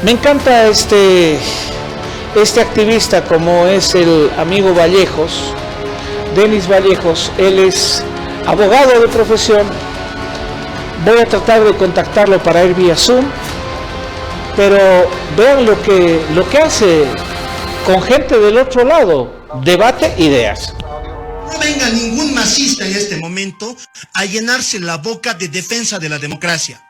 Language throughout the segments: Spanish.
Me encanta este activista como es el amigo Vallejos, Denis Vallejos. Él es abogado de profesión. Voy a tratar de contactarlo para ir vía Zoom, pero vean lo que hace con gente del otro lado, debate ideas. No venga ningún masista en este momento a llenarse la boca de defensa de la democracia.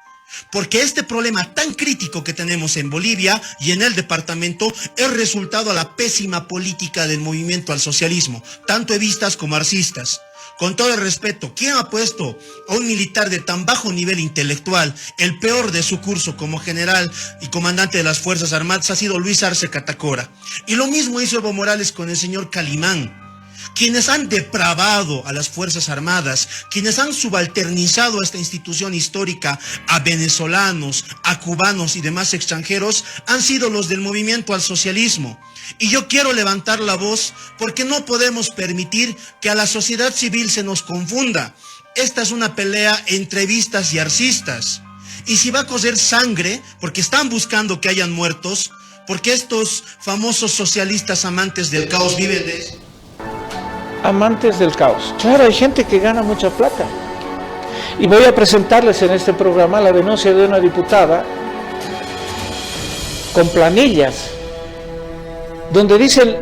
Porque este problema tan crítico que tenemos en Bolivia y en el departamento es resultado a la pésima política del movimiento al socialismo, tanto evistas como arcistas. Con todo el respeto, ¿quién ha puesto a un militar de tan bajo nivel intelectual, el peor de su curso como general y comandante de las Fuerzas Armadas, ha sido Luis Arce Catacora? Y lo mismo hizo Evo Morales con el señor Calimán. Quienes han depravado a las Fuerzas Armadas, quienes han subalternizado a esta institución histórica a venezolanos, a cubanos y demás extranjeros, han sido los del movimiento al socialismo. Y yo quiero levantar la voz porque no podemos permitir que a la sociedad civil se nos confunda. Esta es una pelea entre evistas y arcistas. Y si va a correr sangre, porque están buscando que hayan muertos, porque estos famosos socialistas amantes del caos viven de eso. Amantes del caos. Claro, hay gente que gana mucha plata. Y voy a presentarles en este programa la denuncia de una diputada con planillas donde dicen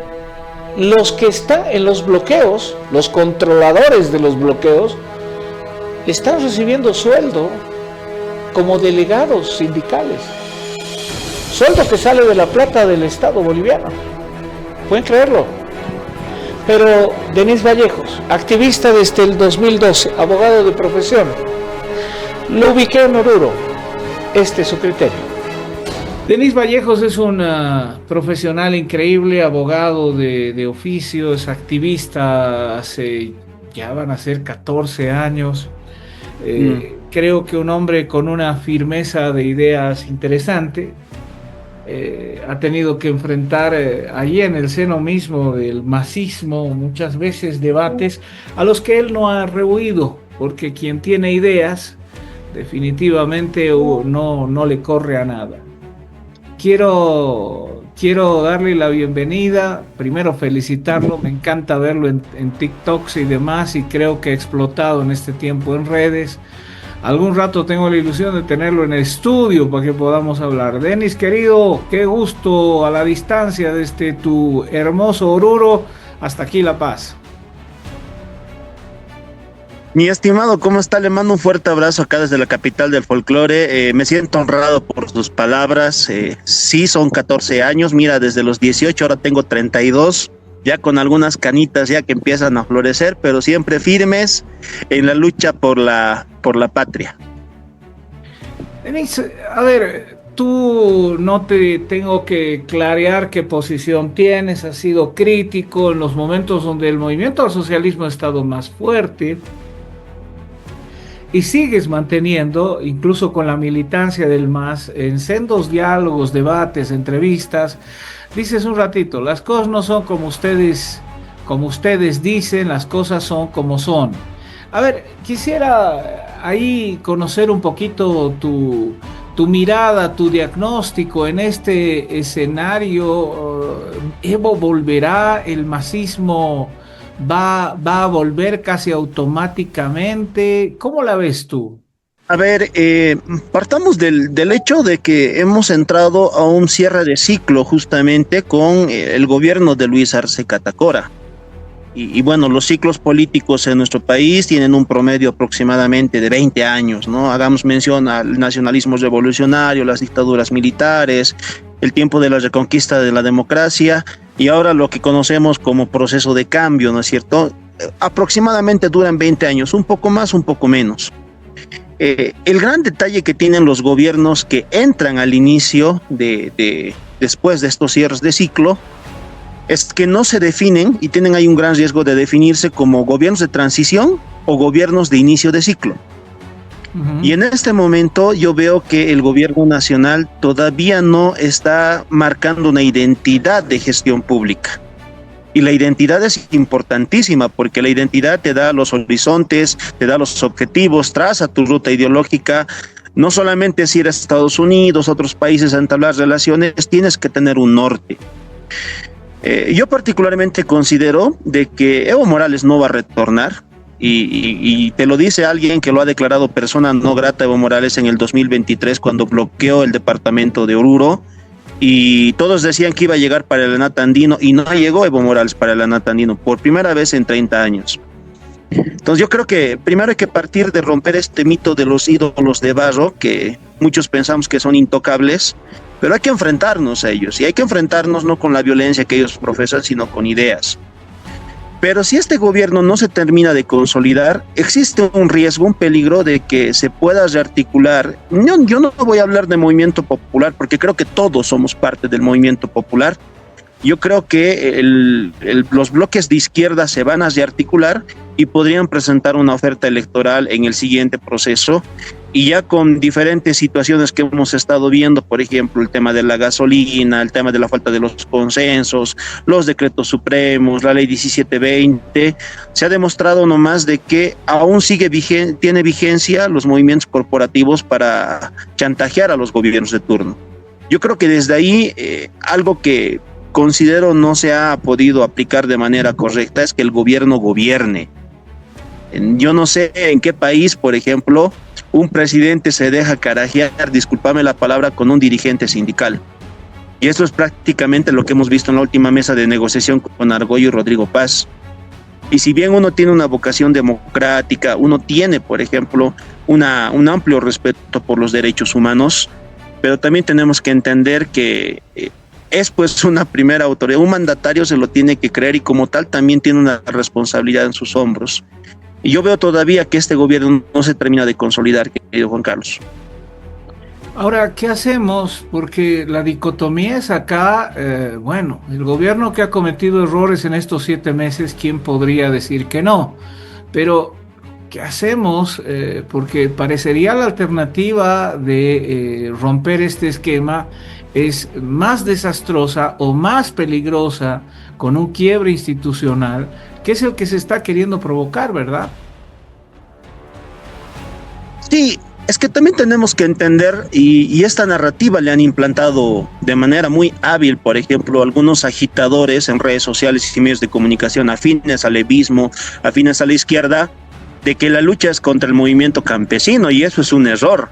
los que están en los bloqueos, los controladores de los bloqueos, están recibiendo sueldo como delegados sindicales. Sueldo que sale de la plata del Estado boliviano. ¿Pueden creerlo? Pero Denis Vallejos, activista desde el 2012, abogado de profesión, lo ubiqué en Oruro. Este es su criterio. Denis Vallejos es un profesional increíble, abogado de oficio, es activista hace, ya van a ser 14 años. Creo que un hombre con una firmeza de ideas interesante. Ha tenido que enfrentar allí en el seno mismo del masismo muchas veces debates a los que él no ha rehuido, porque quien tiene ideas definitivamente no le corre a nada. Quiero darle la bienvenida, primero felicitarlo, me encanta verlo en TikToks y demás, y creo que ha explotado en este tiempo en redes. Algún rato tengo la ilusión de tenerlo en el estudio para que podamos hablar. Denis, querido, qué gusto a la distancia desde tu hermoso Oruro hasta aquí La Paz. Mi estimado, ¿cómo está? Le mando un fuerte abrazo acá desde la capital del folclore. Me siento honrado por sus palabras. Sí, son 14 años. Mira, desde los 18, ahora tengo 32. Ya con algunas canitas ya que empiezan a florecer, pero siempre firmes en la lucha por la patria. Denis, a ver, tú no te tengo que clarear qué posición tienes, has sido crítico en los momentos donde el movimiento al socialismo ha estado más fuerte y sigues manteniendo, incluso con la militancia del MAS, en sendos diálogos, debates, entrevistas. Dices un ratito, las cosas no son como ustedes dicen, las cosas son como son. A ver, quisiera ahí conocer un poquito tu mirada, tu diagnóstico en este escenario. ¿Evo volverá? ¿El masismo va a volver casi automáticamente? ¿Cómo la ves tú? A ver, partamos del hecho de que hemos entrado a un cierre de ciclo justamente con el gobierno de Luis Arce Catacora. Y bueno, los ciclos políticos en nuestro país tienen un promedio aproximadamente de 20 años, ¿no? Hagamos mención al nacionalismo revolucionario, las dictaduras militares, el tiempo de la reconquista de la democracia y ahora lo que conocemos como proceso de cambio, ¿no es cierto? Aproximadamente duran 20 años, un poco más, un poco menos. El gran detalle que tienen los gobiernos que entran al inicio después de estos cierres de ciclo es que no se definen y tienen ahí un gran riesgo de definirse como gobiernos de transición o gobiernos de inicio de ciclo. Uh-huh. Y en este momento yo veo que el gobierno nacional todavía no está marcando una identidad de gestión pública. Y la identidad es importantísima porque la identidad te da los horizontes, te da los objetivos, traza tu ruta ideológica, No solamente es ir a Estados Unidos, otros países a entablar relaciones, tienes que tener un norte. Yo particularmente considero de que Evo Morales no va a retornar, y te lo dice alguien que lo ha declarado persona no grata Evo Morales en el 2023 cuando bloqueó el departamento de Oruro, y todos decían que iba a llegar para el Anat Andino, y no llegó Evo Morales para el Anat Andino por primera vez en 30 años. Entonces yo creo que primero hay que partir de romper este mito de los ídolos de barro, que muchos pensamos que son intocables, pero hay que enfrentarnos a ellos, y hay que enfrentarnos no con la violencia que ellos profesan, sino con ideas. Pero si este gobierno no se termina de consolidar, existe un riesgo, un peligro de que se pueda rearticular. Yo no voy a hablar de movimiento popular, porque creo que todos somos parte del movimiento popular. Yo creo que los bloques de izquierda se van a rearticular y podrían presentar una oferta electoral en el siguiente proceso, y ya con diferentes situaciones que hemos estado viendo, por ejemplo, el tema de la gasolina, el tema de la falta de los consensos, los decretos supremos, la ley 1720, se ha demostrado nomás de que aún tiene vigencia los movimientos corporativos para chantajear a los gobiernos de turno. Yo creo que desde ahí algo que considero no se ha podido aplicar de manera correcta es que el gobierno gobierne. Yo no sé en qué país, por ejemplo, un presidente se deja carajear, discúlpame la palabra, con un dirigente sindical. Y esto es prácticamente lo que hemos visto en la última mesa de negociación con Argüello y Rodrigo Paz. Y si bien uno tiene una vocación democrática, uno tiene, por ejemplo, un amplio respeto por los derechos humanos, pero también tenemos que entender que es pues una primera autoridad, un mandatario se lo tiene que creer, y como tal también tiene una responsabilidad en sus hombros. Y yo veo todavía que este gobierno no se termina de consolidar, querido Juan Carlos. Ahora, ¿qué hacemos? Porque la dicotomía es acá, bueno, el gobierno que ha cometido errores en estos 7 meses, ¿quién podría decir que no? Pero, ¿qué hacemos? Porque parecería la alternativa de romper este esquema es más desastrosa o más peligrosa, con un quiebre institucional, que es el que se está queriendo provocar, ¿verdad? Sí, es que también tenemos que entender, y esta narrativa le han implantado de manera muy hábil, por ejemplo, algunos agitadores en redes sociales y medios de comunicación afines al levismo, afines a la izquierda, de que la lucha es contra el movimiento campesino, y eso es un error.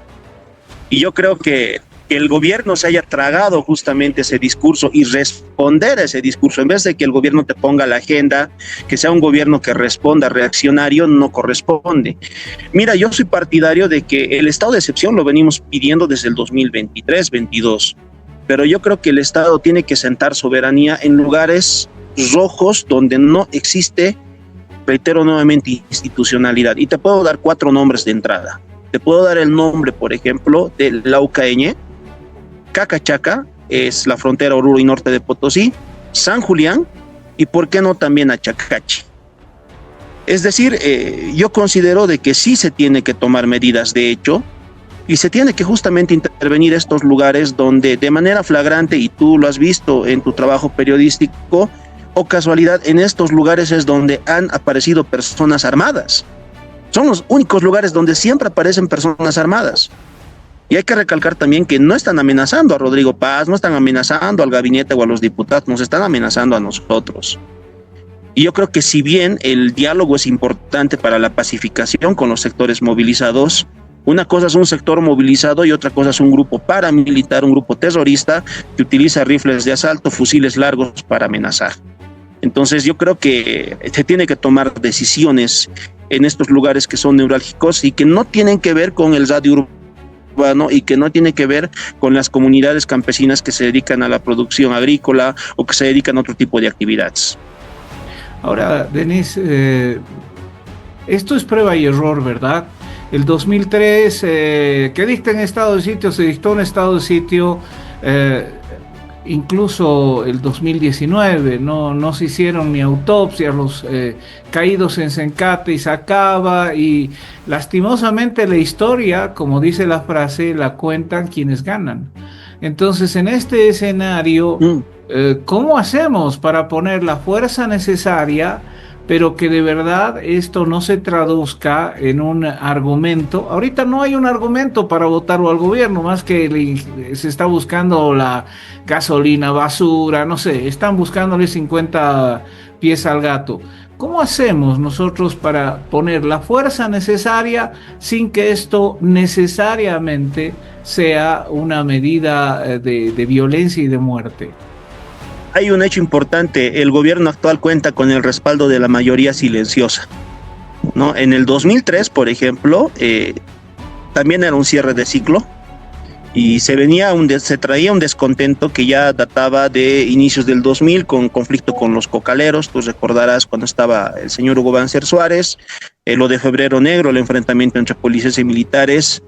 Y yo creo que el gobierno se haya tragado justamente ese discurso y responder a ese discurso, en vez de que el gobierno te ponga la agenda, que sea un gobierno que responda reaccionario, no corresponde. Mira, yo soy partidario de que el estado de excepción lo venimos pidiendo desde el 2023-22, pero yo creo que el Estado tiene que sentar soberanía en lugares rojos donde no existe, reitero nuevamente, institucionalidad. Y te puedo dar 4 nombres de entrada. Te puedo dar el nombre, por ejemplo, de Laucaeñe, Cacachaca, es la frontera Oruro y norte de Potosí, San Julián, y por qué no también Achacachi. Es decir, yo considero de que sí se tiene que tomar medidas de hecho, y se tiene que justamente intervenir estos lugares donde de manera flagrante, y tú lo has visto en tu trabajo periodístico, o casualidad, en estos lugares es donde han aparecido personas armadas. Son los únicos lugares donde siempre aparecen personas armadas. Y hay que recalcar también que no están amenazando a Rodrigo Paz, no están amenazando al gabinete o a los diputados, nos están amenazando a nosotros. Y yo creo que si bien el diálogo es importante para la pacificación con los sectores movilizados, una cosa es un sector movilizado y otra cosa es un grupo paramilitar, un grupo terrorista que utiliza rifles de asalto, fusiles largos para amenazar. Entonces yo creo que se tiene que tomar decisiones en estos lugares que son neurálgicos y que no tienen que ver con el radio urbano y que no tiene que ver con las comunidades campesinas que se dedican a la producción agrícola o que se dedican a otro tipo de actividades. Ahora, Denis, esto es prueba y error, ¿verdad? El 2003, que dicta en estado de sitio, se dictó un estado de sitio, incluso el 2019, no se hicieron ni autopsias, los caídos en Sencate y Sacaba, y lastimosamente la historia, como dice la frase, la cuentan quienes ganan. Entonces, en este escenario, ¿cómo hacemos para poner la fuerza necesaria pero que de verdad esto no se traduzca en un argumento. Ahorita no hay un argumento para votar al gobierno, más que se está buscando la gasolina, basura, no sé, están buscándole 50 pies al gato. ¿Cómo hacemos nosotros para poner la fuerza necesaria sin que esto necesariamente sea una medida de violencia y de muerte? Hay un hecho importante: el gobierno actual cuenta con el respaldo de la mayoría silenciosa, ¿no? En el 2003, por ejemplo, también era un cierre de ciclo y se traía un descontento que ya databa de inicios del 2000, con conflicto con los cocaleros. Tú recordarás cuando estaba el señor Hugo Banzer Suárez, lo de Febrero Negro, el enfrentamiento entre policías y militares.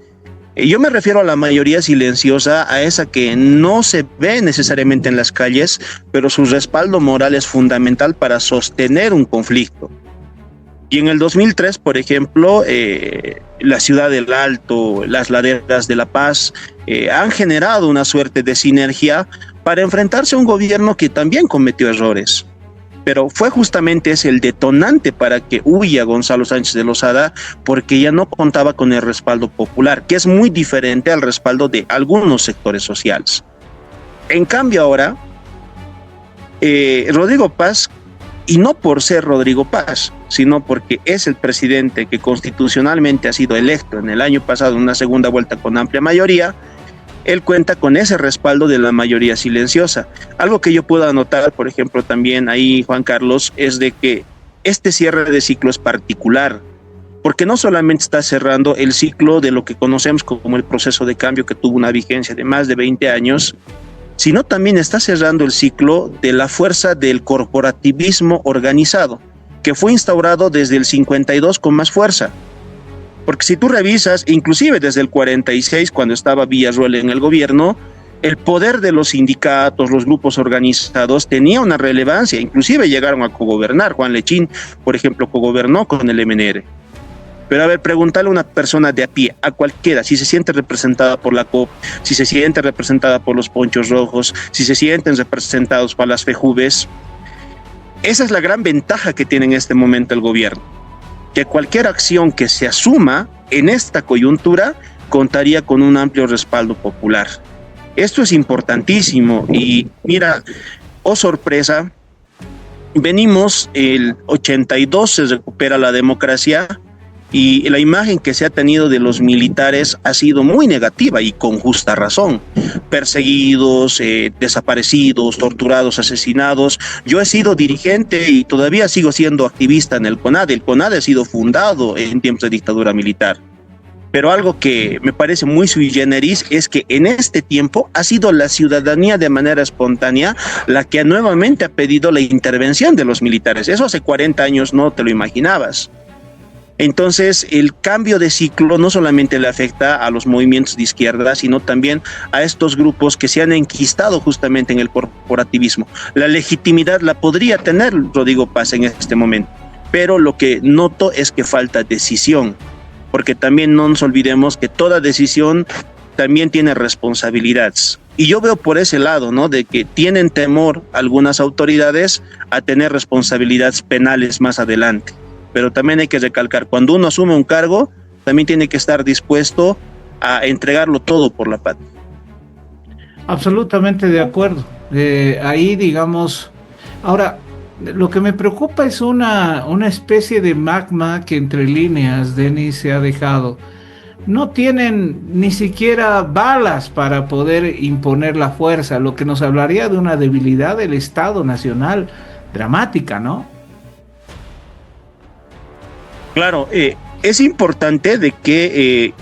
Yo me refiero a la mayoría silenciosa, a esa que no se ve necesariamente en las calles, pero su respaldo moral es fundamental para sostener un conflicto. Y en el 2003, por ejemplo, la Ciudad del Alto, las laderas de La Paz, han generado una suerte de sinergia para enfrentarse a un gobierno que también cometió errores. Pero fue justamente ese el detonante para que huya Gonzalo Sánchez de Lozada, porque ya no contaba con el respaldo popular, que es muy diferente al respaldo de algunos sectores sociales. En cambio ahora, Rodrigo Paz, y no por ser Rodrigo Paz, sino porque es el presidente que constitucionalmente ha sido electo en el año pasado en una segunda vuelta con amplia mayoría, él cuenta con ese respaldo de la mayoría silenciosa. Algo que yo puedo anotar, por ejemplo, también ahí, Juan Carlos, es de que este cierre de ciclo es particular, porque no solamente está cerrando el ciclo de lo que conocemos como el proceso de cambio, que tuvo una vigencia de más de 20 años, sino también está cerrando el ciclo de la fuerza del corporativismo organizado, que fue instaurado desde el 52 con más fuerza. Porque si tú revisas, inclusive desde el 46, cuando estaba Villarroel en el gobierno, el poder de los sindicatos, los grupos organizados, tenía una relevancia. Inclusive llegaron a cogobernar. Juan Lechín, por ejemplo, cogobernó con el MNR. Pero a ver, preguntarle a una persona de a pie, a cualquiera, si se siente representada por la COP, si se siente representada por los Ponchos Rojos, si se sienten representados por las FEJUVES. Esa es la gran ventaja que tiene en este momento el gobierno, que cualquier acción que se asuma en esta coyuntura contaría con un amplio respaldo popular. Esto es importantísimo y mira, oh sorpresa, venimos, el 82 se recupera la democracia y la imagen que se ha tenido de los militares ha sido muy negativa y con justa razón. Perseguidos, desaparecidos, torturados, asesinados. Yo he sido dirigente y todavía sigo siendo activista en el CONADE. El CONADE ha sido fundado en tiempos de dictadura militar. Pero algo que me parece muy sui generis es que en este tiempo ha sido la ciudadanía de manera espontánea la que nuevamente ha pedido la intervención de los militares. Eso hace 40 años no te lo imaginabas. Entonces, el cambio de ciclo no solamente le afecta a los movimientos de izquierda, sino también a estos grupos que se han enquistado justamente en el corporativismo. La legitimidad la podría tener Rodrigo Paz en este momento, pero lo que noto es que falta decisión, porque también no nos olvidemos que toda decisión también tiene responsabilidades. Y yo veo por ese lado, ¿no?, de que tienen temor algunas autoridades a tener responsabilidades penales más adelante. Pero también hay que recalcar, cuando uno asume un cargo, también tiene que estar dispuesto a entregarlo todo por la patria. Absolutamente de acuerdo. Ahí, digamos, ahora, lo que me preocupa es una especie de magma que entre líneas Denis se ha dejado. No tienen ni siquiera balas para poder imponer la fuerza, lo que nos hablaría de una debilidad del Estado Nacional dramática, ¿no? Claro, es importante de que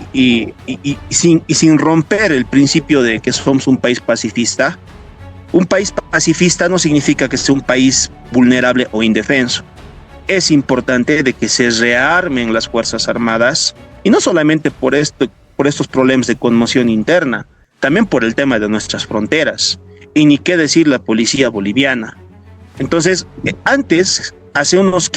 sin romper el principio de que somos un país pacifista no significa que sea un país vulnerable o indefenso. Es importante de que se rearmen las Fuerzas Armadas, y no solamente por estos problemas de conmoción interna, también por el tema de nuestras fronteras, y ni qué decir la policía boliviana. Entonces, antes, hace unos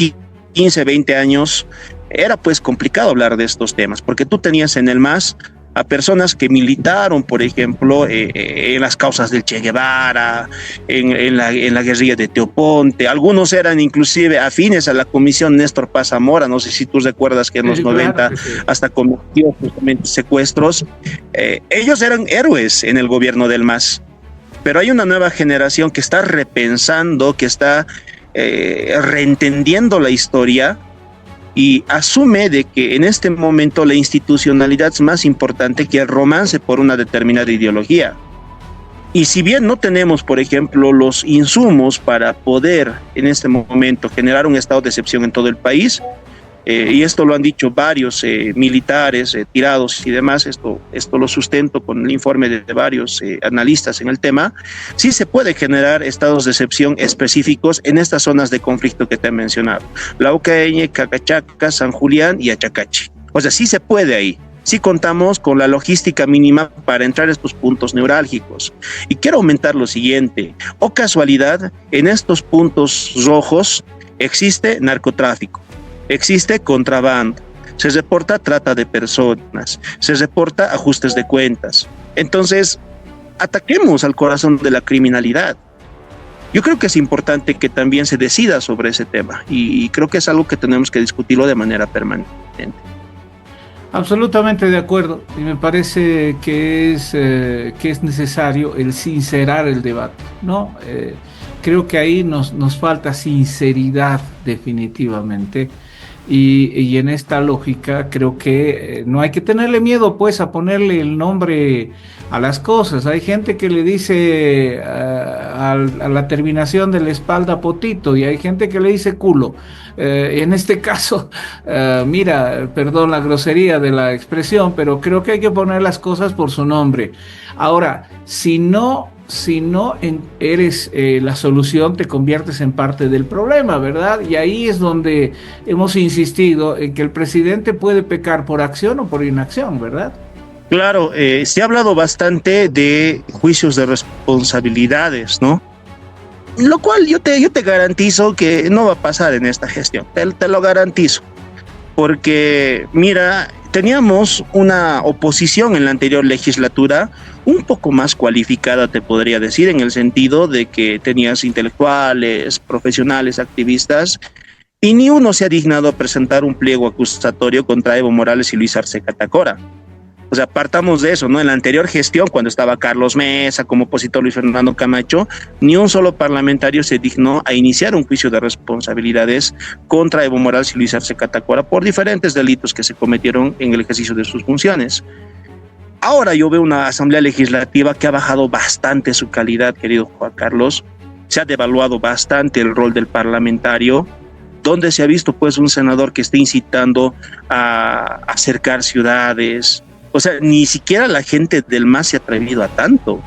15, 20 años, era pues complicado hablar de estos temas, porque tú tenías en el MAS a personas que militaron, por ejemplo, en las causas del Che Guevara, en la guerrilla de Teoponte. Algunos eran inclusive afines a la comisión Néstor Paz Zamora. No sé si tú recuerdas que en los 90 hasta cometió justamente secuestros. Ellos eran héroes en el gobierno del MAS. Pero hay una nueva generación que está repensando, que está reentendiendo la historia y asume de que en este momento la institucionalidad es más importante que el romance por una determinada ideología. Y si bien no tenemos, por ejemplo, los insumos para poder en este momento generar un estado de excepción en todo el país, y esto lo han dicho varios militares tirados y demás, esto lo sustento con el informe de varios analistas en el tema, sí se puede generar estados de excepción específicos en estas zonas de conflicto que te he mencionado, Laucaeñe, Cacachaca, San Julián y Achacachi. O sea, sí se puede ahí. Sí contamos con la logística mínima para entrar a estos puntos neurálgicos. Y quiero aumentar lo siguiente, o casualidad, en estos puntos rojos existe narcotráfico. Existe contrabando, se reporta trata de personas, se reporta ajustes de cuentas. Entonces, ataquemos al corazón de la criminalidad. Yo creo que es importante que también se decida sobre ese tema y creo que es algo que tenemos que discutirlo de manera permanente. Absolutamente de acuerdo, y me parece que es necesario el sincerar el debate, ¿no? Creo que ahí nos falta sinceridad definitivamente. Y en esta lógica creo que no hay que tenerle miedo pues a ponerle el nombre a las cosas. Hay gente que le dice a la terminación de la espalda potito y hay gente que le dice culo. En este caso, mira, perdón la grosería de la expresión, pero creo que hay que poner las cosas por su nombre. Ahora, si no eres la solución, te conviertes en parte del problema, ¿verdad? Y ahí es donde hemos insistido en que el presidente puede pecar por acción o por inacción, ¿verdad? Claro, se ha hablado bastante de juicios de responsabilidades, ¿no? Lo cual yo te garantizo que no va a pasar en esta gestión, te lo garantizo. Porque, mira, teníamos una oposición en la anterior legislatura un poco más cualificada, te podría decir, en el sentido de que tenías intelectuales, profesionales, activistas, y ni uno se ha dignado a presentar un pliego acusatorio contra Evo Morales y Luis Arce Catacora. O sea, partamos de eso, ¿no? En la anterior gestión, cuando estaba Carlos Mesa como opositor Luis Fernando Camacho, ni un solo parlamentario se dignó a iniciar un juicio de responsabilidades contra Evo Morales y Luis Arce Catacora por diferentes delitos que se cometieron en el ejercicio de sus funciones. Ahora yo veo una asamblea legislativa que ha bajado bastante su calidad, querido Juan Carlos. Se ha devaluado bastante el rol del parlamentario, donde se ha visto pues un senador que está incitando a acercar ciudades. O sea, ni siquiera la gente del MAS se ha atrevido a tanto.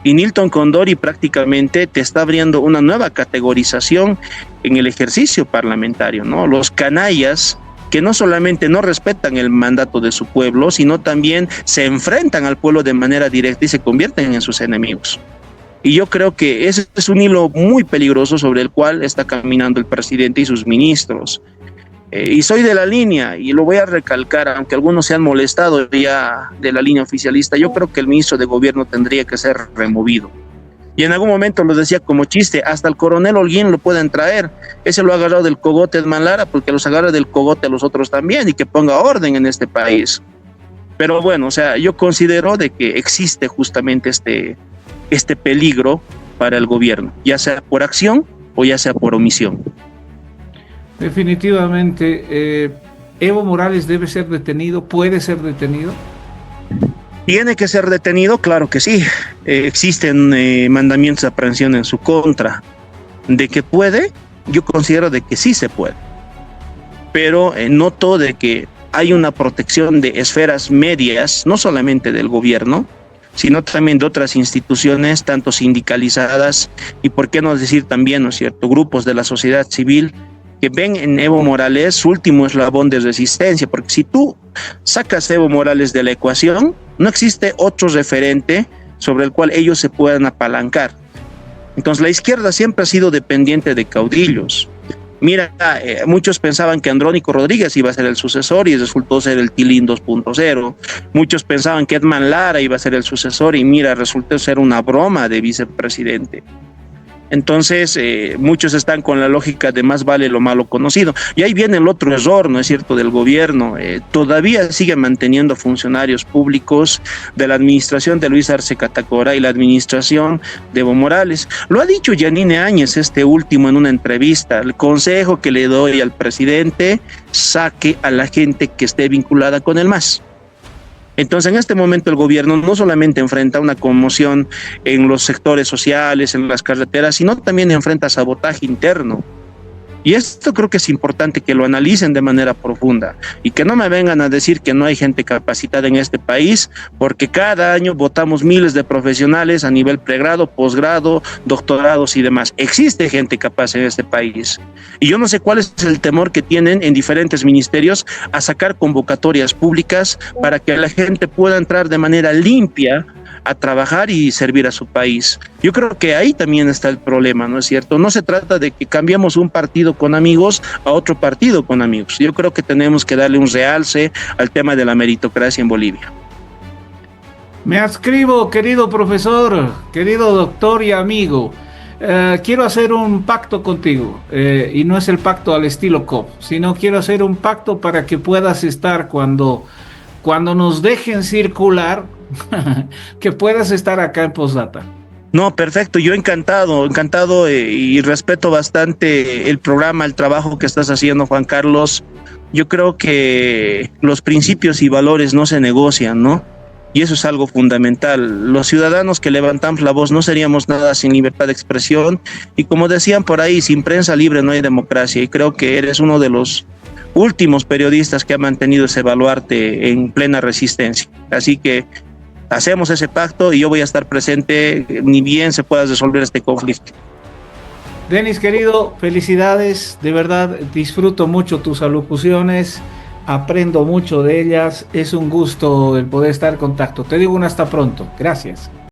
Y Nilton Condori prácticamente te está abriendo una nueva categorización en el ejercicio parlamentario, ¿no? Los canallas que no solamente no respetan el mandato de su pueblo, sino también se enfrentan al pueblo de manera directa y se convierten en sus enemigos. Y yo creo que ese es un hilo muy peligroso sobre el cual está caminando el presidente y sus ministros. Y soy de la línea, y lo voy a recalcar, aunque algunos se han molestado ya de la línea oficialista, yo creo que el ministro de gobierno tendría que ser removido. Y en algún momento lo decía como chiste, hasta el coronel Holguín lo pueden traer. Ese lo ha agarrado del cogote Edman Lara, porque los agarra del cogote a los otros también, y que ponga orden en este país. Pero bueno, o sea, yo considero de que existe justamente este peligro para el gobierno, ya sea por acción o ya sea por omisión. Definitivamente, Evo Morales debe ser detenido, puede ser detenido. ¿Tiene que ser detenido? Claro que sí. Existen mandamientos de aprehensión en su contra. ¿De que puede? Yo considero de que sí se puede. Pero noto de que hay una protección de esferas medias, no solamente del gobierno, sino también de otras instituciones, tanto sindicalizadas y, por qué no decir también, ¿no es cierto?, grupos de la sociedad civil que ven en Evo Morales su último eslabón de resistencia, porque si tú sacas a Evo Morales de la ecuación, no existe otro referente sobre el cual ellos se puedan apalancar. Entonces la izquierda siempre ha sido dependiente de caudillos, Mira, muchos pensaban que Andrónico Rodríguez iba a ser el sucesor y resultó ser el Tilín 2.0. Muchos pensaban que Edman Lara iba a ser el sucesor y mira, resultó ser una broma de vicepresidente. Entonces, muchos están con la lógica de más vale lo malo conocido. Y ahí viene el otro error, ¿no es cierto?, del gobierno. Todavía sigue manteniendo funcionarios públicos de la administración de Luis Arce Catacora y la administración de Evo Morales. Lo ha dicho Yanine Áñez, este último, en una entrevista. El consejo que le doy al presidente, saque a la gente que esté vinculada con el MAS. Entonces, en este momento el gobierno no solamente enfrenta una conmoción en los sectores sociales, en las carreteras, sino también enfrenta sabotaje interno. Y esto creo que es importante que lo analicen de manera profunda y que no me vengan a decir que no hay gente capacitada en este país, porque cada año votamos miles de profesionales a nivel pregrado, posgrado, doctorados y demás. Existe gente capaz en este país. Y yo no sé cuál es el temor que tienen en diferentes ministerios a sacar convocatorias públicas para que la gente pueda entrar de manera limpia a trabajar y servir a su país. Yo creo que ahí también está el problema, ¿no es cierto? No se trata de que cambiemos un partido con amigos a otro partido con amigos. Yo creo que tenemos que darle un realce al tema de la meritocracia en Bolivia. Me adscribo, querido profesor, querido doctor y amigo. Quiero hacer un pacto contigo, y no es el pacto al estilo COP, sino quiero hacer un pacto para que puedas estar cuando nos dejen circular, que puedas estar acá en Postdata. No, perfecto, yo encantado y respeto bastante el programa, el trabajo que estás haciendo, Juan Carlos. Yo creo que los principios y valores no se negocian, ¿no? Y eso es algo fundamental. Los ciudadanos que levantamos la voz no seríamos nada sin libertad de expresión y como decían por ahí, sin prensa libre no hay democracia y creo que eres uno de los últimos periodistas que ha mantenido ese baluarte en plena resistencia. Así que hacemos ese pacto y yo voy a estar presente ni bien se pueda resolver este conflicto. Denis, querido, felicidades, de verdad disfruto mucho tus alocuciones, aprendo mucho de ellas, es un gusto el poder estar en contacto. Te digo un hasta pronto, gracias.